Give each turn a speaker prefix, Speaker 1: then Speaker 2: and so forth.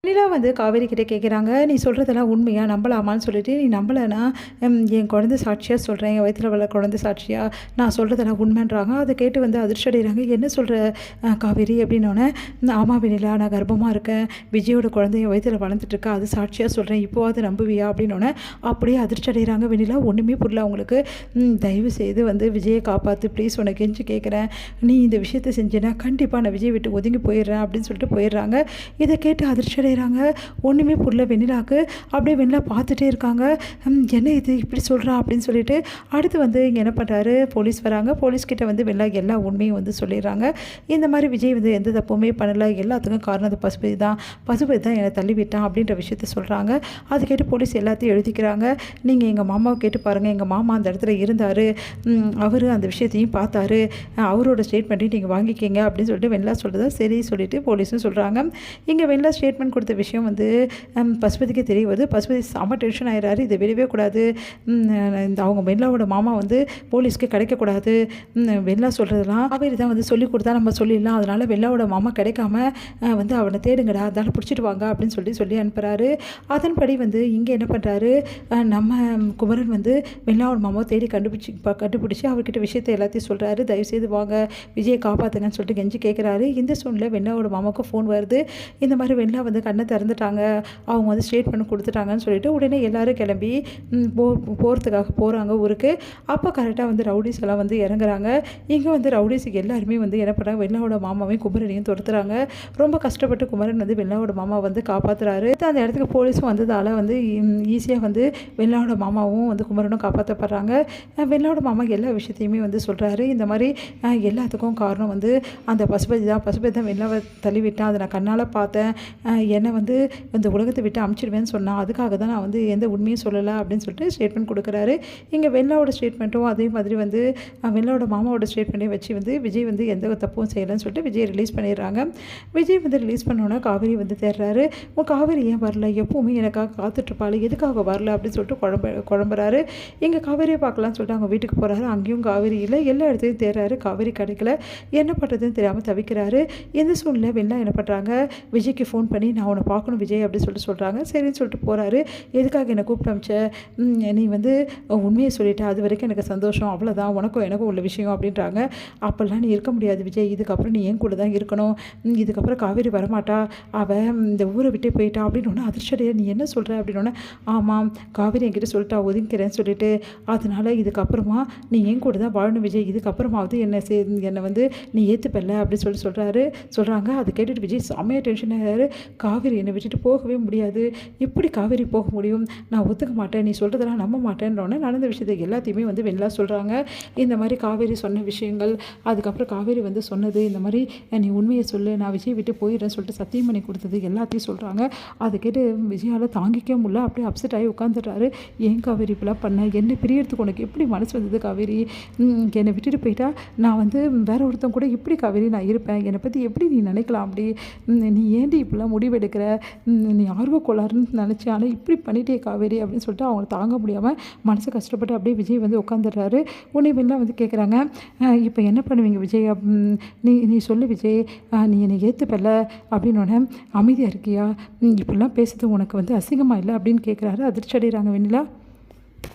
Speaker 1: வெண்ணிலா வந்து காவேரி கிட்டே கேட்குறாங்க, நீ சொல்கிறதெல்லாம் உண்மையா நம்பலாமான்னு சொல்லிட்டு, நீ நம்பலைன்னா என் குழந்தை சாட்சியாக சொல்கிறேன், என் வயிற்றில் வளர குழந்தை சாட்சியாக நான் சொல்கிறதெல்லாம் உண்மைன்றாங்க. அதை கேட்டு வந்து அதிர்ச்சி அடைகிறாங்க. என்ன சொல்கிற காவேரி அப்படின்னோடனே, ஆமாம் வெண்ணிலா, நான் கர்ப்பமாக இருக்கேன், விஜயோட குழந்தை என் வயிற்றில் வளர்ந்துட்டுருக்கா, அது சாட்சியாக சொல்கிறேன், இப்போவாது நம்புவியா அப்படின்னோடனே அப்படியே அதிர்ச்சி அடைகிறாங்க. வெண்ணிலா ஒன்றுமே புரியல அவங்களுக்கு. தயவு செய்து வந்து விஜயை காப்பாற்று ப்ளீஸ், உனக்கு கெஞ்சி கேட்குறேன், நீ இந்த விஷயத்தை செஞ்சேன்னா கண்டிப்பாக நான் விஜய் விட்டு ஒதுங்கி போயிடுறேன் அப்படின்னு சொல்லிட்டு போயிடுறாங்க. இதை கேட்டு அதிர்ச்சி அடைகிறாங்க. ஒன்றுமே புரியல வெண்ணிலாவுக்கு. அப்படியே வெண்ணிலா பார்த்துட்டே இருக்காங்க. என்ன இது இப்படி சொல்கிறா அப்படின்னு சொல்லிட்டு அடுத்து வந்து இங்கே என்ன பண்ணுறாரு, போலீஸ் வராங்க. போலீஸ்கிட்ட வந்து வெண்ணிலா எல்லா உண்மையும் வந்து சொல்லிடுறாங்க. இந்த மாதிரி விஜய் வந்து எந்த தப்புமே பண்ணலை, எல்லாத்துக்கும் காரணம் அந்த பசுபதி தான், பசுபதி தான் என்னை தள்ளி விட்டான் அப்படின்ற விஷயத்த சொல்கிறாங்க. அது கேட்டு போலீஸ் எல்லாத்தையும் எழுதிக்கிறாங்க. நீங்கள் எங்கள் மாமாவை கேட்டு பாருங்கள், எங்கள் மாமா அந்த இடத்துல இருந்தார், அவர் அந்த விஷயத்தையும் பார்த்தாரு, அவரோட ஸ்டேட்மெண்ட்டையும் நீங்கள் வாங்கிக்கிங்க அப்படின்னு சொல்லிட்டு வெண்ணிலா சொல்கிறதா சரி சொல்லிட்டு போலீஸும் சொல்கிறாங்க. இங்கே வெண்ணிலா ஸ்டேட்மெண்ட் கொடுத்த விஷயம் வந்து பசுபதிக்கு தெரிய வருது. பசுபதி செம்ம டென்ஷன் ஆகிறாரு. இதை விடவே கூடாது, இந்த அவங்க வெண்ணிலாவோட மாமா வந்து போலீஸ்க்கு கிடைக்கக்கூடாது, வெண்ணிலா சொல்கிறதெல்லாம் காவேரி தான் வந்து சொல்லி கொடுத்தா நம்ம சொல்லிடலாம், அதனால் வெண்ணிலாவோட மாமா கிடைக்காம வந்து அவனை தேடுங்கடா, அதனால் பிடிச்சிட்டு வாங்க அப்படின்னு சொல்லி அனுப்புகிறாரு. அதன்படி வந்து இங்கே என்ன பண்ணுறாரு, நம்ம குமரன் வந்து வெண்ணிலாவோட மாமாவை தேடி கண்டுபிடிச்சி அவர்கிட்ட விஷயத்தை எல்லாத்தையும் சொல்கிறாரு. தயவுசெய்து வாங்க விஜயை காப்பாற்றுங்கன்னு சொல்லிட்டு கெஞ்சி கேட்குறாரு. இந்த சூழ்நிலை வெண்ணிலாவோட மாமாவுக்கு ஃபோன் வருது. இந்த மாதிரி வெண்ணிலா வந்து கண்ணை திறந்துட்டாங்க, அவங்க வந்து ஸ்டேட்மெண்ட் கொடுத்துட்டாங்கன்னு சொல்லிட்டு உடனே எல்லோரும் கிளம்பி போகிறதுக்காக போகிறாங்க ஊருக்கு. அப்போ கரெக்டாக வந்து ரவுடிஸ் எல்லாம் வந்து இறங்குறாங்க. இங்கே வந்து ரவுடிஸுக்கு எல்லாருமே வந்து என்ன பண்ணுறாங்க, வெண்ணிலாவோட மாமாவையும் குமரனையும் துரத்துறாங்க. ரொம்ப கஷ்டப்பட்டு குமரன் வந்து வெண்ணிலாவோட மாமா வந்து காப்பாற்றுறாரு. அந்த இடத்துக்கு போலீஸும் வந்ததால் வந்து ஈஸியாக வந்து வெண்ணிலாவோட மாமாவும் வந்து குமரனும் காப்பாற்றப்படுறாங்க. வெண்ணிலாவோட மாமா எல்லா விஷயத்தையுமே வந்து சொல்கிறாரு. இந்த மாதிரி எல்லாத்துக்கும் காரணம் வந்து அந்த பசுபதி தான் வெண்ணிலாவை தள்ளிவிட்டான், அதை நான் கண்ணால் பார்த்தேன், என்னை வந்து இந்த உலகத்தை விட்டு அமுச்சிடுவேன்னு சொன்னான், அதுக்காக தான் நான் வந்து எந்த உண்மையும் சொல்லலை அப்படின்னு சொல்லிட்டு ஸ்டேட்மெண்ட் கொடுக்குறாரு. இங்கே வெண்ணிலாவோட ஸ்டேட்மெண்ட்டும் அதே மாதிரி வந்து வெண்ணிலாவோட மாமாவோட ஸ்டேட்மெண்ட்டையும் வச்சு வந்து விஜய் வந்து எந்த தப்பும் செய்யலைன்னு சொல்லிட்டு விஜய் ரிலீஸ் பண்ணிடுறாங்க. விஜய் வந்து ரிலீஸ் பண்ணோன்னா காவேரி வந்து தேடுறாரு. காவேரி ஏன் வரல, எப்போவுமே எனக்காக காத்துட்ருப்பாள், எதுக்காக வரல அப்படின்னு சொல்லிட்டு குழம்புறாரு. இங்கே காவேரியை பார்க்கலான்னு சொல்லிட்டு அவங்க வீட்டுக்கு போகிறாரு. அங்கேயும் காவேரி இல்லை, எல்லா இடத்துலையும் தேடுறாரு, காவேரி கிடைக்கல. என்ன பண்ணுறதுன்னு தெரியாமல் தவிக்கிறாரு. இந்த சூழ்நிலை வெண்ணிலா என்ன பண்ணுறாங்க, விஜய்க்கு ஃபோன் பண்ணி நான் உன்னை பார்க்கணும் விஜய் அப்படின்னு சொல்கிறாங்க. சரின்னு சொல்லிட்டு போகிறாரு. எதுக்காக என்னை கூப்பிட்டு அமிச்ச, நீ வந்து உண்மையை சொல்லிட்ட, அது வரைக்கும் எனக்கு சந்தோஷம், அவ்வளோதான், உனக்கும் எனக்கும் உள்ள விஷயம் அப்படின்றாங்க. அப்போல்லாம் நீ இருக்க முடியாது விஜய், இதுக்கப்புறம் நீ என் கூட தான் இருக்கணும், இதுக்கப்புறம் காவேரி வரமாட்டா, அவள் இந்த ஊரை விட்டே போயிட்டா அப்படின்னு ஒன்று அதிர்ஷ்டடைய. நீ என்ன சொல்கிற அப்படின்னு. ஆமாம், காவேரி என்கிட்ட சொல்லிட்டா ஒதுங்கிறேன்னு சொல்லிட்டு, அதனால் இதுக்கப்புறமா நீ என் கூட தான் வாழணும் விஜய், இதுக்கப்புறமாவது என்னை வந்து நீ ஏற்றுப்பல்ல அப்படின்னு சொல்கிறாங்க. அதை கேட்டுட்டு விஜய் செம்மையாக டென்ஷன் ஆகிறாரு. காவேரி என்னை விட்டுட்டு போகவே முடியாது, எப்படி காவேரி போக முடியும், நான் ஒத்துக்க மாட்டேன், நீ சொல்கிறதெல்லாம் நம்ப மாட்டேன்றோன்னே நடந்த விஷயத்தை எல்லாத்தையுமே வந்து வெண்ணிலா சொல்கிறாங்க. இந்த மாதிரி காவேரி சொன்ன விஷயங்கள், அதுக்கப்புறம் காவேரி வந்து சொன்னது, இந்த மாதிரி நீ உண்மையை சொல்லு, நான் விஜய் விட்டு போயிடுறேன்னு சொல்லிட்டு சத்தியம் பண்ணி கொடுத்தது எல்லாத்தையும் சொல்கிறாங்க. அதை கேட்டு விஜயால் தாங்கிக்க முடியல, அப்படியே அப்செட் ஆகி உட்காந்துடுறாரு. ஏன் காவேரி இப்படிலாம் பண்ண, என்னை பிரியறதுக்கு உனக்கு எப்படி மனசு வந்தது காவேரி, என்னை விட்டுட்டு போயிட்டா நான் வந்து வேற ஒருத்தன் கூட எப்படி காவேரி நான் இருப்பேன், என்னை பற்றி எப்படி நீ நினைக்கலாம், அப்படி நீ ஏண்டி இப்படிலாம் முடிவெடுக்கிற, நீ ஆர்வ கோளாறுன்னு நினச்சி, ஆனால் இப்படி பண்ணிட்டே காவேரி அப்படின்னு சொல்லிட்டு அவங்க தாங்க முடியாமல் மனசு கஷ்டப்பட்டு அப்படியே விஜய் வந்து உட்காந்துடுறாரு. உன்னை வெண்ணிலா வந்து கேட்குறாங்க, இப்போ என்ன பண்ணுவீங்க விஜய், நீ சொல்லு விஜய், நீ என்னை ஏற்றுப்பல்ல அப்படின்னோடனே அமைதியாக இருக்கியா, இப்படிலாம் பேசுறது உனக்கு வந்து அசிங்கமாக இல்லை அப்படின்னு கேட்குறாரு. அதிர்ச்சி அடைகிறாங்க வெண்ணிலா.